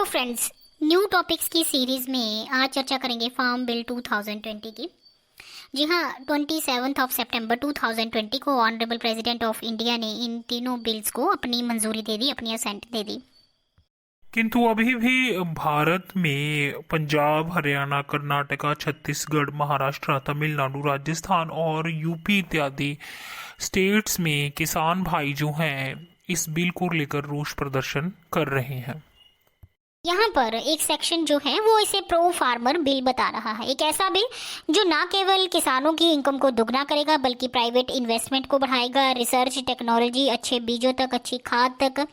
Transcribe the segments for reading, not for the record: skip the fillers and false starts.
Friends, new topics की series में आज चर्चा करेंगे फार्म बिल 2020 की। जी हाँ, 27 सितंबर 2020 को ऑनरेबल प्रेसिडेंट ऑफ इंडिया ने इन तीनों बिल्स को अपनी मंजूरी दे दी, अपनी असेंट दे दी। किंतु अभी भी भारत में पंजाब, हरियाणा, कर्नाटका, छत्तीसगढ़, महाराष्ट्र, तमिलनाडु, राजस्थान और यूपी इत्यादि स्टेट्स में किसान भाई जो हैं इस बिल को लेकर रोष प्रदर्शन कर रहे हैं। यहाँ पर एक सेक्शन जो है वो इसे प्रो फार्मर बिल बता रहा है। एक ऐसा बिल जो ना केवल किसानों की इनकम को दुगना करेगा बल्कि प्राइवेट इन्वेस्टमेंट को बढ़ाएगा। रिसर्च, टेक्नोलॉजी, अच्छे बीजों तक, अच्छी खाद तक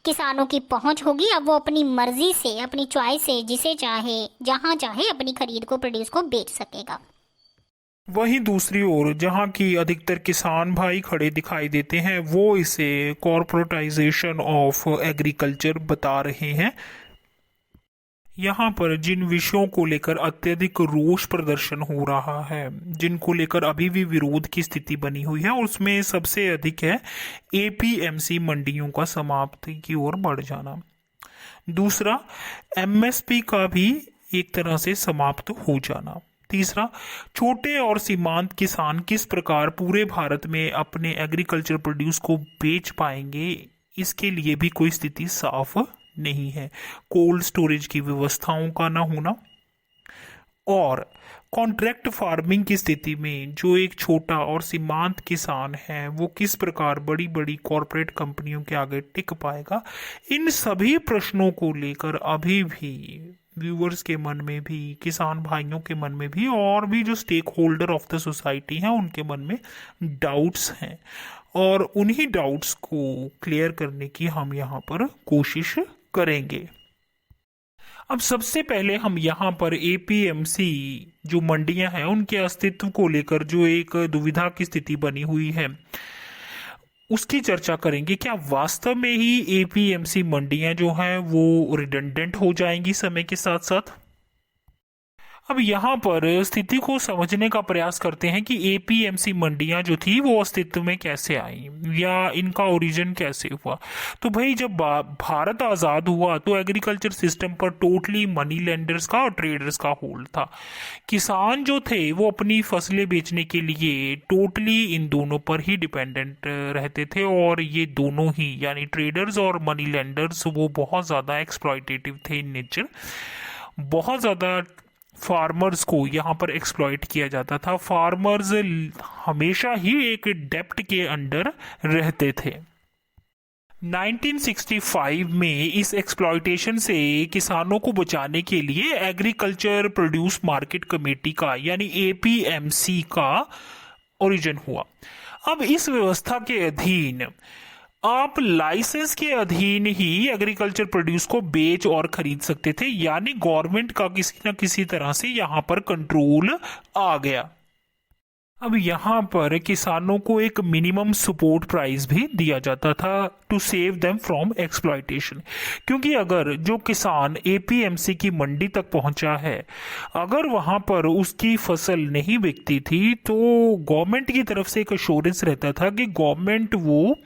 किसानों की पहुंच होगी। अब वो अपनी मर्जी से, अपनी चॉइस से जिसे चाहे, जहां चाहे अपनी खरीद को, प्रोड्यूस को बेच सकेगा। वहीं दूसरी ओर जहां की अधिकतर किसान भाई खड़े दिखाई देते हैं वो इसे कॉर्पोरेटाइजेशन ऑफ एग्रीकल्चर बता रहे हैं। यहाँ पर जिन विषयों को लेकर अत्यधिक रोष प्रदर्शन हो रहा है, जिनको लेकर अभी भी विरोध की स्थिति बनी हुई है, उसमें सबसे अधिक है एपीएमसी मंडियों का समाप्ति की ओर बढ़ जाना। दूसरा, एमएसपी का भी एक तरह से समाप्त हो जाना। तीसरा, छोटे और सीमांत किसान किस प्रकार पूरे भारत में अपने एग्रीकल्चर प्रोड्यूस को बेच पाएंगे, इसके लिए भी कोई स्थिति साफ नहीं है। कोल्ड स्टोरेज की व्यवस्थाओं का ना होना और कॉन्ट्रैक्ट फार्मिंग की स्थिति में जो एक छोटा और सीमांत किसान है वो किस प्रकार बड़ी बड़ी कॉरपोरेट कंपनियों के आगे टिक पाएगा, इन सभी प्रश्नों को लेकर अभी भी व्यूअर्स के मन में भी, किसान भाइयों के मन में भी और भी जो stakeholder of the society हैं उनके मन में डाउट्स हैं और उन्हीं डाउट्स को क्लियर करने की हम यहाँ पर कोशिश करेंगे। अब सबसे पहले हम यहाँ पर एपीएमसी जो मंडियां हैं उनके अस्तित्व को लेकर जो एक दुविधा की स्थिति बनी हुई है उसकी चर्चा करेंगे। क्या वास्तव में ही एपीएमसी मंडियां जो हैं वो रिडंडेंट हो जाएंगी समय के साथ साथ? अब यहाँ पर स्थिति को समझने का प्रयास करते हैं कि एपीएमसी मंडियां जो थी वो अस्तित्व में कैसे आई या इनका ओरिजिन कैसे हुआ। तो भाई जब भारत आज़ाद हुआ तो एग्रीकल्चर सिस्टम पर टोटली मनी लेंडर्स का और ट्रेडर्स का होल्ड था। किसान जो थे वो अपनी फसलें बेचने के लिए टोटली इन दोनों पर ही डिपेंडेंट रहते थे और ये दोनों ही यानी ट्रेडर्स और मनी लेंडर्स वो बहुत ज़्यादा एक्सप्लॉयटेटिव थे इन नेचर। बहुत ज़्यादा फार्मर्स को यहाँ पर एक्सप्लॉइट किया जाता था। फार्मर्स हमेशा ही एक डेप्ट के अंडर रहते थे। 1965 में इस एक्सप्लॉइटेशन से किसानों को बचाने के लिए एग्रीकल्चर प्रोड्यूस मार्केट कमेटी का यानी एपीएमसी का ओरिजिन हुआ। अब इस व्यवस्था के अधीन आप लाइसेंस के अधीन ही एग्रीकल्चर प्रोड्यूस को बेच और खरीद सकते थे, यानी गवर्नमेंट का किसी न किसी तरह से यहां पर कंट्रोल आ गया। अब यहाँ पर किसानों को एक मिनिमम सपोर्ट प्राइस भी दिया जाता था to save them from exploitation, क्योंकि अगर जो किसान एपीएमसी की मंडी तक पहुंचा है अगर वहां पर उसकी फसल नहीं बिकती थी तो गवर्नमेंट की तरफ से एक अश्योरेंस रहता था कि गवर्नमेंट वो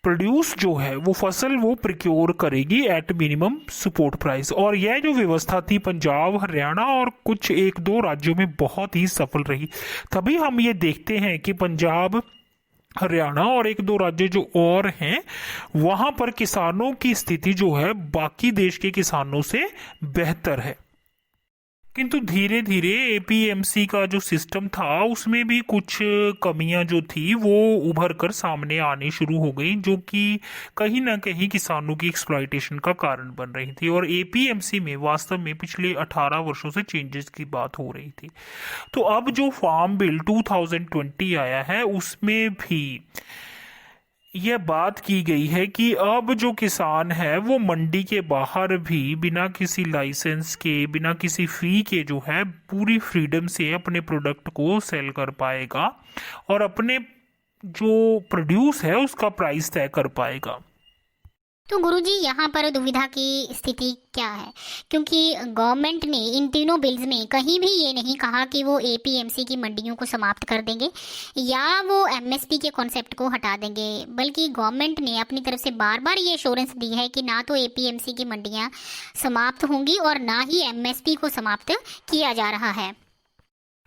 प्रोड्यूस जो है वो फसल वो प्रिक्योर करेगी एट मिनिमम सपोर्ट प्राइस। और यह जो व्यवस्था थी पंजाब, हरियाणा और कुछ एक दो राज्यों में बहुत ही सफल रही। तभी हम ये देखते हैं कि पंजाब, हरियाणा और एक दो राज्य जो और हैं वहां पर किसानों की स्थिति जो है बाकी देश के किसानों से बेहतर है। किंतु धीरे धीरे एपीएमसी का जो सिस्टम था उसमें भी कुछ कमियां जो थी वो उभर कर सामने आने शुरू हो गई, जो कि कहीं ना कहीं किसानों की एक्सप्लॉयटेशन का कारण बन रही थी। और एपीएमसी में वास्तव में पिछले 18 वर्षों से चेंजेस की बात हो रही थी। तो अब जो फार्म बिल 2020 आया है उसमें भी यह बात की गई है कि अब जो किसान है वो मंडी के बाहर भी बिना किसी लाइसेंस के, बिना किसी फी के जो है पूरी फ्रीडम से अपने प्रोडक्ट को सेल कर पाएगा और अपने जो प्रोड्यूस है उसका प्राइस तय कर पाएगा। तो गुरुजी यहाँ पर दुविधा की स्थिति क्या है, क्योंकि गवर्नमेंट ने इन तीनों बिल्स में कहीं भी ये नहीं कहा कि वो एपीएमसी की मंडियों को समाप्त कर देंगे या वो एमएसपी के कॉन्सेप्ट को हटा देंगे, बल्कि गवर्नमेंट ने अपनी तरफ से बार बार ये एश्योरेंस दी है कि ना तो एपीएमसी की मंडियाँ समाप्त होंगी और ना ही एमएसपी को समाप्त किया जा रहा है।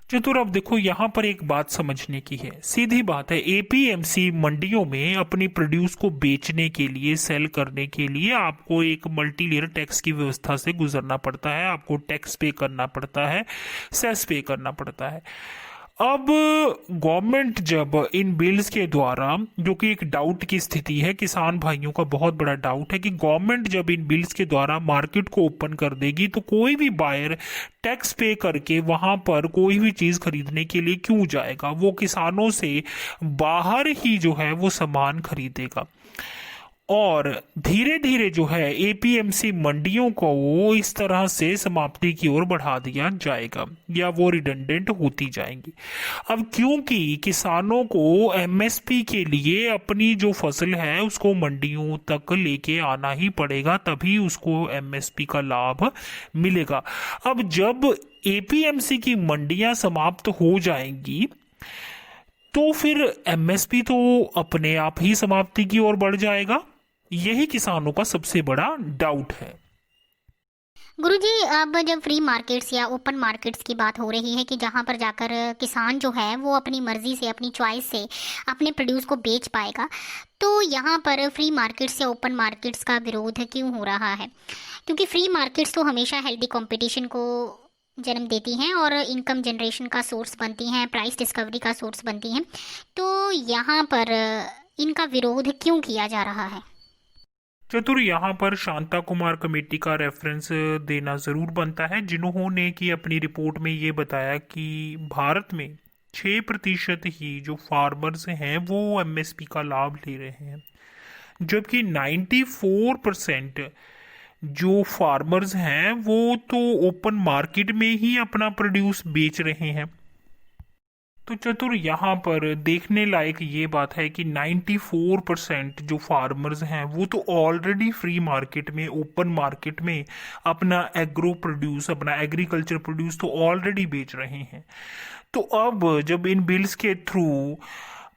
चतुर, अब देखो यहाँ पर एक बात समझने की है, सीधी बात है, एपीएमसी मंडियों में अपनी प्रोड्यूस को बेचने के लिए, सेल करने के लिए आपको एक मल्टी लेयर टैक्स की व्यवस्था से गुजरना पड़ता है, आपको टैक्स पे करना पड़ता है, सेस पे करना पड़ता है। अब गवर्नमेंट जब इन बिल्स के द्वारा, जो कि एक डाउट की स्थिति है, किसान भाइयों का बहुत बड़ा डाउट है कि गवर्नमेंट जब इन बिल्स के द्वारा मार्केट को ओपन कर देगी तो कोई भी बायर टैक्स पे करके वहां पर कोई भी चीज खरीदने के लिए क्यों जाएगा, वो किसानों से बाहर ही जो है वो सामान खरीदेगा। और धीरे धीरे जो है एपीएमसी मंडियों को वो इस तरह से समाप्ति की ओर बढ़ा दिया जाएगा या वो रिडंडेंट होती जाएंगी। अब क्योंकि किसानों को एमएसपी के लिए अपनी जो फसल है उसको मंडियों तक लेके आना ही पड़ेगा, तभी उसको एमएसपी का लाभ मिलेगा। अब जब एपीएमसी की मंडियां समाप्त हो जाएंगी तो फिर एमएसपी तो अपने आप ही समाप्ति की ओर बढ़ जाएगा। यही किसानों का सबसे बड़ा डाउट है। गुरुजी, अब जब फ्री मार्केट्स या ओपन मार्केट्स की बात हो रही है कि जहां पर जाकर किसान जो है वो अपनी मर्जी से, अपनी चॉइस से अपने प्रोड्यूस को बेच पाएगा, तो यहाँ पर फ्री मार्केट्स या ओपन मार्केट्स का विरोध क्यों हो रहा है? क्योंकि फ्री मार्केट्स तो हमेशा हेल्दी कंपटीशन को जन्म देती हैं और इनकम जनरेशन का सोर्स बनती हैं, प्राइस डिस्कवरी का सोर्स बनती हैं, तो यहाँ पर इनका विरोध क्यों किया जा रहा है? चतुर, यहाँ पर शांता कुमार कमेटी का रेफरेंस देना जरूर बनता है, जिन्होंने की अपनी रिपोर्ट में ये बताया कि भारत में 6% ही जो फार्मर्स हैं वो एमएसपी का लाभ ले रहे हैं, जबकि 94% जो फार्मर्स हैं वो तो ओपन मार्केट में ही अपना प्रोड्यूस बेच रहे हैं। तो चतुर, यहाँ पर देखने लायक ये बात है कि 94% जो फार्मर्स हैं वो तो ऑलरेडी फ्री मार्केट में, ओपन मार्केट में अपना एग्रो प्रोड्यूस, अपना एग्रीकल्चर प्रोड्यूस तो ऑलरेडी बेच रहे हैं। तो अब जब इन बिल्स के थ्रू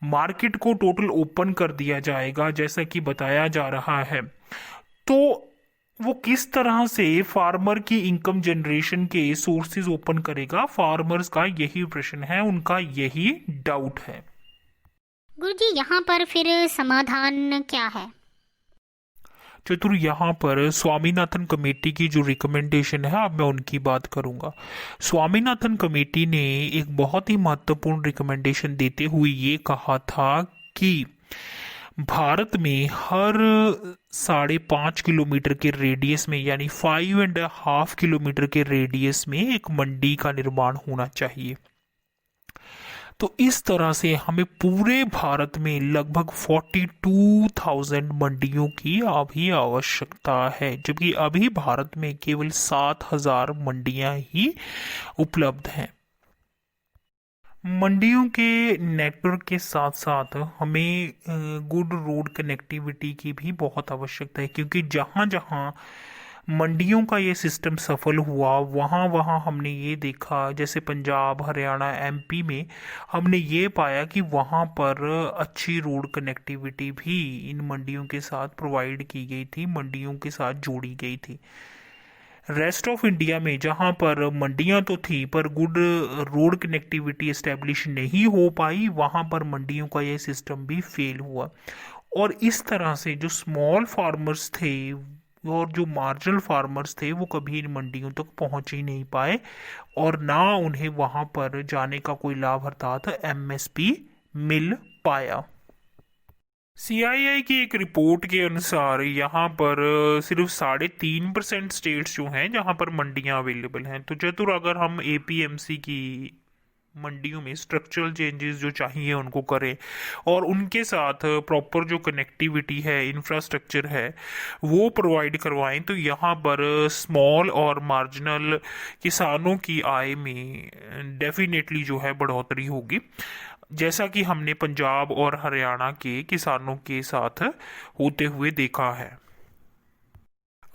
मार्केट को टोटल ओपन कर दिया जाएगा जैसा कि बताया जा रहा है, तो वो किस तरह से फार्मर की इनकम जनरेशन के सोर्सेज ओपन करेगा? फार्मर्स का यही प्रश्न है, उनका यही डाउट है। गुरुजी, यहाँ पर फिर समाधान क्या है? चतुर, यहाँ पर स्वामीनाथन कमेटी की जो रिकमेंडेशन है, अब मैं उनकी बात करूंगा। स्वामीनाथन कमेटी ने एक बहुत ही महत्वपूर्ण रिकमेंडेशन देते हुए ये कहा था कि भारत में हर 5.5 किलोमीटर के रेडियस में, यानी 5.5 किलोमीटर के रेडियस में एक मंडी का निर्माण होना चाहिए। तो इस तरह से हमें पूरे भारत में लगभग 42,000 मंडियों की अभी आवश्यकता है, जबकि अभी भारत में केवल 7,000 मंडियां ही उपलब्ध हैं। मंडियों के नेटवर्क के साथ साथ हमें गुड रोड कनेक्टिविटी की भी बहुत आवश्यकता है, क्योंकि जहाँ जहाँ मंडियों का ये सिस्टम सफल हुआ वहाँ वहाँ हमने ये देखा, जैसे पंजाब, हरियाणा, एमपी में हमने ये पाया कि वहाँ पर अच्छी रोड कनेक्टिविटी भी इन मंडियों के साथ प्रोवाइड की गई थी, मंडियों के साथ जोड़ी गई थी। रेस्ट ऑफ इंडिया में जहां पर मंडियां तो थी पर गुड रोड कनेक्टिविटी एस्टेब्लिश नहीं हो पाई, वहां पर मंडियों का यह सिस्टम भी फेल हुआ। और इस तरह से जो स्मॉल फार्मर्स थे और जो मार्जिनल फार्मर्स थे वो कभी इन मंडियों तक पहुंच ही नहीं पाए और ना उन्हें वहां पर जाने का कोई लाभ अर्थात एमएसपी मिल पाया। सीआईआई की एक रिपोर्ट के अनुसार यहाँ पर सिर्फ 3.5% स्टेट्स जो हैं जहाँ पर मंडियाँ अवेलेबल हैं। तो चतुर, अगर हम एपीएमसी की मंडियों में स्ट्रक्चरल चेंजेस जो चाहिए उनको करें और उनके साथ प्रॉपर जो कनेक्टिविटी है, इंफ्रास्ट्रक्चर है, वो प्रोवाइड करवाएं, तो यहाँ पर स्मॉल और मार्जिनल किसानों की आय में डेफिनेटली जो है बढ़ोतरी होगी, जैसा कि हमने पंजाब और हरियाणा के किसानों के साथ होते हुए देखा है।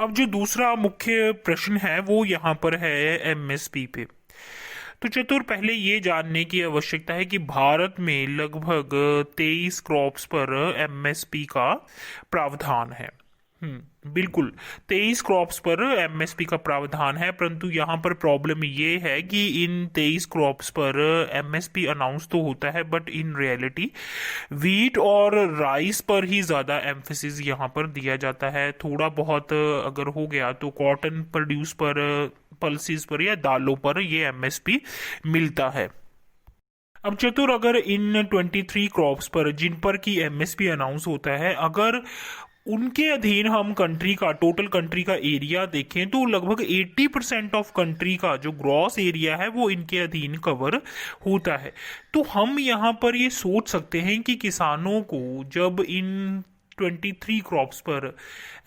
अब जो दूसरा मुख्य प्रश्न है वो यहाँ पर है एमएसपी पे। तो चतुर, पहले ये जानने की आवश्यकता है कि भारत में लगभग 23 क्रॉप्स पर एमएसपी का प्रावधान है। बिल्कुल, 23 क्रॉप्स पर एमएसपी का प्रावधान है, परंतु यहाँ पर प्रॉब्लम ये है कि इन 23 क्रॉप्स पर एमएसपी अनाउंस तो होता है, बट इन रियलिटी वीट और राइस पर ही ज़्यादा एम्फेसिस यहाँ पर दिया जाता है। थोड़ा बहुत अगर हो गया तो कॉटन प्रोड्यूस पर, पल्सेस पर या दालों पर ये एमएसपी मिलता है। अब चतुर, अगर इन 23 क्रॉप्स पर जिन पर की एमएसपी अनाउंस होता है, अगर उनके अधीन हम कंट्री का, टोटल कंट्री का एरिया देखें तो लगभग 80% ऑफ कंट्री का जो ग्रॉस एरिया है वो इनके अधीन कवर होता है। तो हम यहाँ पर ये सोच सकते हैं कि किसानों को जब इन 23 क्रॉप्स पर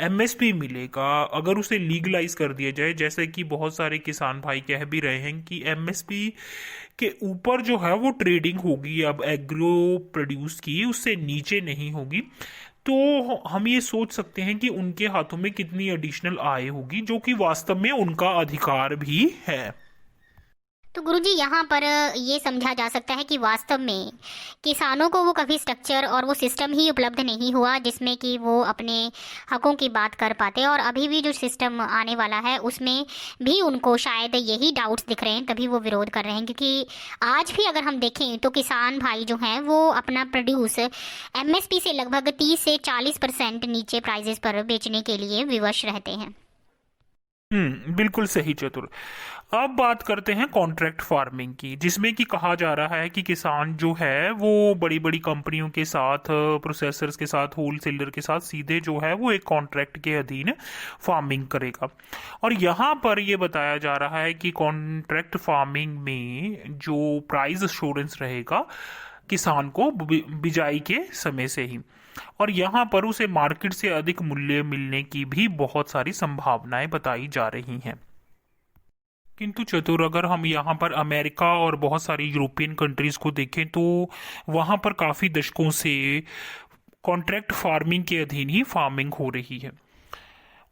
एमएसपी मिलेगा, अगर उसे लीगलाइज कर दिया जाए, जैसे कि बहुत सारे किसान भाई कह भी रहे हैं कि एमएसपी के ऊपर जो है वो ट्रेडिंग होगी, अब एग्रो प्रोड्यूस की उससे नीचे नहीं होगी, तो हम ये सोच सकते हैं कि उनके हाथों में कितनी एडिशनल आय होगी, जो कि वास्तव में उनका अधिकार भी है। तो गुरुजी, यहाँ पर ये समझा जा सकता है कि वास्तव में किसानों को वो कभी स्ट्रक्चर और वो सिस्टम ही उपलब्ध नहीं हुआ जिसमें कि वो अपने हकों की बात कर पाते, और अभी भी जो सिस्टम आने वाला है उसमें भी उनको शायद यही डाउट्स दिख रहे हैं, तभी वो विरोध कर रहे हैं। क्योंकि आज भी अगर हम देखें तो किसान भाई जो हैं वो अपना प्रोड्यूस एमएसपी से लगभग 30 से 40% नीचे प्राइजेस पर बेचने के लिए विवश रहते हैं। बिल्कुल सही चतुर। अब बात करते हैं कॉन्ट्रैक्ट फार्मिंग की, जिसमें कि कहा जा रहा है कि किसान जो है वो बड़ी बड़ी कंपनियों के साथ, प्रोसेसर्स के साथ, होलसेलर के साथ सीधे जो है वो एक कॉन्ट्रैक्ट के अधीन फार्मिंग करेगा। और यहाँ पर ये बताया जा रहा है कि कॉन्ट्रैक्ट फार्मिंग में जो प्राइस एश्योरेंस रहेगा किसान को बिजाई के समय से ही, और यहाँ पर उसे मार्केट से अधिक मूल्य मिलने की भी बहुत सारी संभावनाएं बताई जा रही हैं। किंतु चतुर, अगर हम यहाँ पर अमेरिका और बहुत सारी यूरोपियन कंट्रीज को देखें तो वहाँ पर काफ़ी दशकों से कॉन्ट्रैक्ट फार्मिंग के अधीन ही फार्मिंग हो रही है।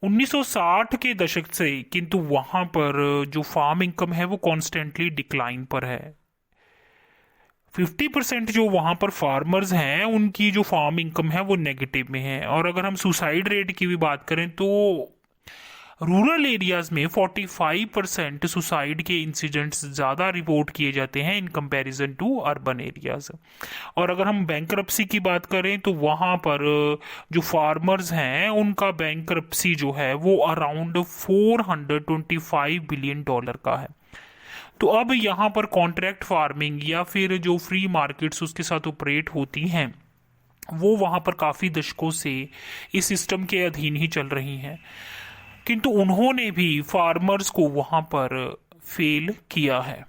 1960 के दशक से किंतु वहाँ पर जो फार्म इनकम है वो कॉन्स्टेंटली डिक्लाइन पर है। 50% जो वहाँ पर फार्मर्स हैं उनकी जो फार्म इनकम है वो नेगेटिव में है। और अगर हम सुसाइड रेट की भी बात करें तो रूरल एरियाज में 45% सुसाइड के इंसिडेंट्स ज़्यादा रिपोर्ट किए जाते हैं in comparison to urban areas. और अगर हम बैंकरप्सी की बात करें तो वहाँ पर जो फार्मर्स हैं उनका बैंकरप्सी जो है वो अराउंड $425 बिलियन का है। तो अब यहाँ पर कॉन्ट्रैक्ट फार्मिंग या फिर जो फ्री मार्केट्स उसके साथ ऑपरेट होती हैं वो वहाँ पर काफ़ी दशकों से इस सिस्टम के अधीन ही चल रही हैं, किंतु उन्होंने भी फार्मर्स को वहाँ पर फेल किया है।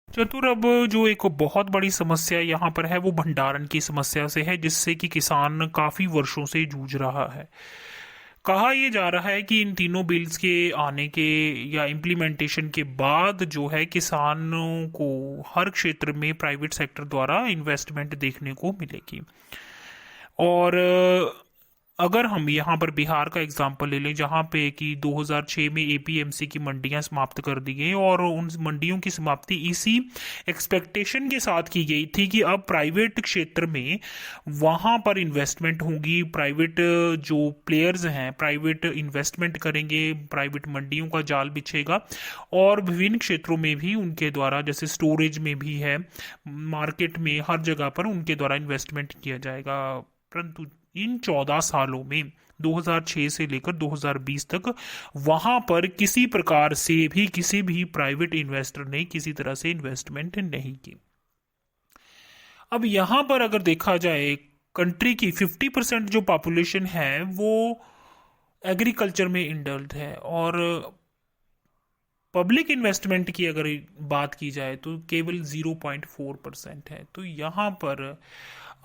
चतुर, अब जो एक बहुत बड़ी समस्या यहाँ पर है वो भंडारण की समस्या से है, जिससे कि किसान काफ़ी वर्षों से जूझ रहा है। कहा यह जा रहा है कि इन तीनों बिल्स के आने के या इम्प्लीमेंटेशन के बाद जो है किसानों को हर क्षेत्र में प्राइवेट सेक्टर द्वारा इन्वेस्टमेंट देखने को मिलेगी। और अगर हम यहाँ पर बिहार का एग्जांपल ले लें, जहाँ पे कि 2006 में एपीएमसी की मंडियाँ समाप्त कर दी गई, और उन मंडियों की समाप्ति इसी एक्सपेक्टेशन के साथ की गई थी कि अब प्राइवेट क्षेत्र में वहाँ पर इन्वेस्टमेंट होगी, प्राइवेट जो प्लेयर्स हैं प्राइवेट इन्वेस्टमेंट करेंगे, प्राइवेट मंडियों का जाल बिछेगा, और विभिन्न क्षेत्रों में भी उनके द्वारा, जैसे स्टोरेज में भी है, मार्केट में, हर जगह पर उनके द्वारा इन्वेस्टमेंट किया जाएगा। परंतु इन 14 सालों में 2006 से लेकर 2020 तक वहां पर किसी प्रकार से भी किसी भी प्राइवेट इन्वेस्टर ने किसी तरह से इन्वेस्टमेंट नहीं की। अब यहां पर अगर देखा जाए, कंट्री की 50% जो पॉपुलेशन है वो एग्रीकल्चर में इंडल्ड है, और पब्लिक इन्वेस्टमेंट की अगर बात की जाए तो केवल 0.4% है। तो यहाँ पर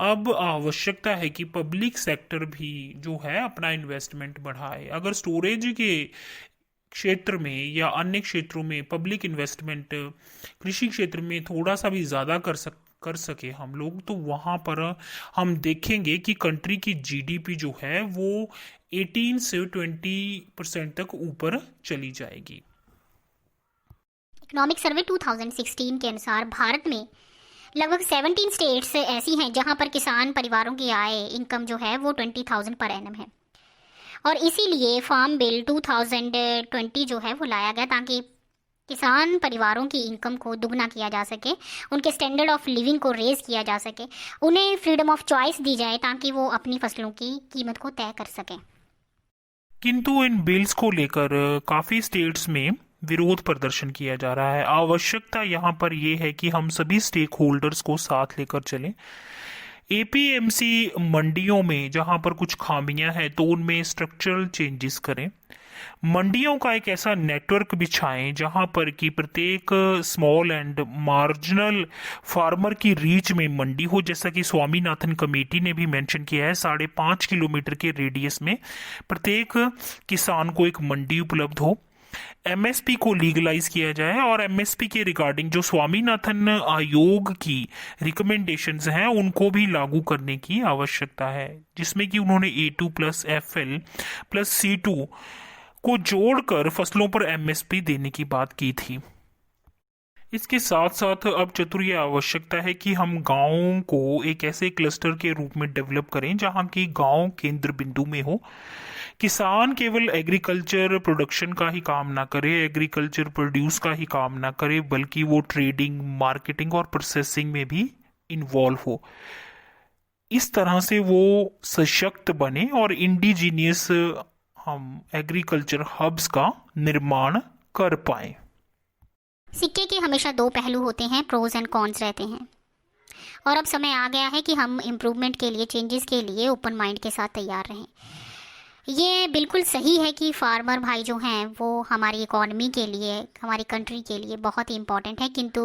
अब आवश्यकता है कि पब्लिक सेक्टर भी जो है अपना इन्वेस्टमेंट बढ़ाए। अगर स्टोरेज के क्षेत्र में या अन्य क्षेत्रों में पब्लिक इन्वेस्टमेंट कृषि क्षेत्र में थोड़ा सा भी ज़्यादा कर सके हम लोग, तो वहाँ पर हम देखेंगे कि कंट्री की जीडीपी जो है वो 18 से 20% तक ऊपर चली जाएगी। इकोनॉमिक सर्वे 2016 के अनुसार भारत में लगभग 17 स्टेट्स ऐसी हैं जहां पर किसान परिवारों की आय इनकम जो है वो 20,000 पर एनम है, और इसीलिए फार्म बिल 2020 जो है वो लाया गया ताकि किसान परिवारों की इनकम को दुगना किया जा सके, उनके स्टैंडर्ड ऑफ लिविंग को रेज किया जा सके, उन्हें फ्रीडम ऑफ चॉइस दी जाए ताकि वो अपनी फसलों की कीमत को तय कर सकें। किंतु इन बिल्स को लेकर काफ़ी स्टेट्स में विरोध प्रदर्शन किया जा रहा है। आवश्यकता यहाँ पर यह है कि हम सभी स्टेक होल्डर्स को साथ लेकर चलें। एपीएमसी मंडियों में जहाँ पर कुछ खामियां हैं तो उनमें स्ट्रक्चरल चेंजेस करें। मंडियों का एक ऐसा नेटवर्क बिछाएं जहां पर कि प्रत्येक स्मॉल एंड मार्जिनल फार्मर की रीच में मंडी हो, जैसा कि स्वामीनाथन कमेटी ने भी मेंशन किया है। 5.5 किलोमीटर के रेडियस में प्रत्येक किसान को एक मंडी उपलब्ध हो। एमएसपी को लीगलाइज किया जाए और एमएसपी के रिगार्डिंग जो स्वामीनाथन आयोग की रिकमेंडेशंस हैं उनको भी लागू करने की आवश्यकता है, जिसमें कि उन्होंने A2 plus FL plus C2 को जोड़कर फसलों पर एमएसपी देने की बात की थी। इसके साथ साथ अब चतुर आवश्यकता है कि हम गाँवों को एक ऐसे क्लस्टर के रूप में डेवलप करें जहां की गांव केंद्र बिंदु में हो। किसान केवल एग्रीकल्चर प्रोडक्शन का ही काम ना करे, एग्रीकल्चर प्रोड्यूस का ही काम ना करे, बल्कि वो ट्रेडिंग, मार्केटिंग और प्रोसेसिंग में भी इन्वॉल्व हो। इस तरह से वो सशक्त बने और इंडिजीनियस हम एग्रीकल्चर हब्स का निर्माण कर पाए। सिक्के के हमेशा दो पहलू होते हैं, प्रोज एंड कॉन्स रहते हैं, और अब समय आ गया है कि हम इम्प्रूवमेंट के लिए, चेंजेस के लिए ओपन माइंड के साथ तैयार रहें। ये बिल्कुल सही है कि फार्मर भाई जो हैं वो हमारी इकॉनमी के लिए, हमारी कंट्री के लिए बहुत ही इम्पॉर्टेंट है, किंतु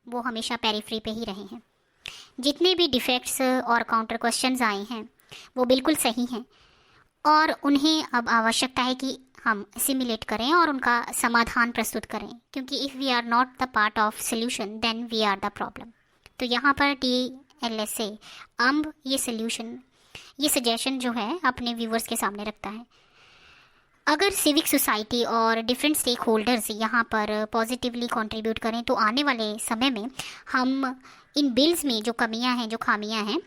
वो हमेशा पेरिफ्री पे ही रहे हैं। जितने भी डिफेक्ट्स और काउंटर क्वेश्चंस आए हैं वो बिल्कुल सही हैं, और उन्हें अब आवश्यकता है कि हम सिमुलेट करें और उनका समाधान प्रस्तुत करें, क्योंकि if we are not the part of solution then we are the problem. तो यहाँ पर TLSA अम्ब ये सोल्यूशन, ये सजेशन जो है अपने व्यूवर्स के सामने रखता है। अगर सिविक सोसाइटी और डिफरेंट स्टेक होल्डर्स यहाँ पर पॉजिटिवली कंट्रीब्यूट करें तो आने वाले समय में हम इन बिल्स में जो कमियां हैं, जो खामियां हैं,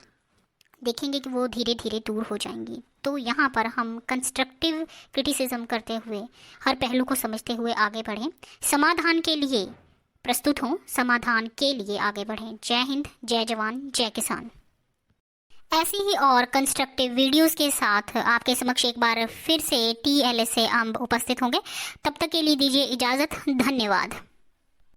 देखेंगे कि वो धीरे धीरे दूर हो जाएंगी। तो यहाँ पर हम कंस्ट्रक्टिव क्रिटिसिज्म करते हुए, हर पहलू को समझते हुए आगे बढ़ें, समाधान के लिए प्रस्तुत हों, समाधान के लिए आगे बढ़ें। जय हिंद, जय जवान, जय किसान। ऐसी ही और कंस्ट्रक्टिव वीडियोस के साथ आपके समक्ष एक बार फिर से TLSA अम्ब उपस्थित होंगे। तब तक के लिए दीजिए इजाज़त। धन्यवाद।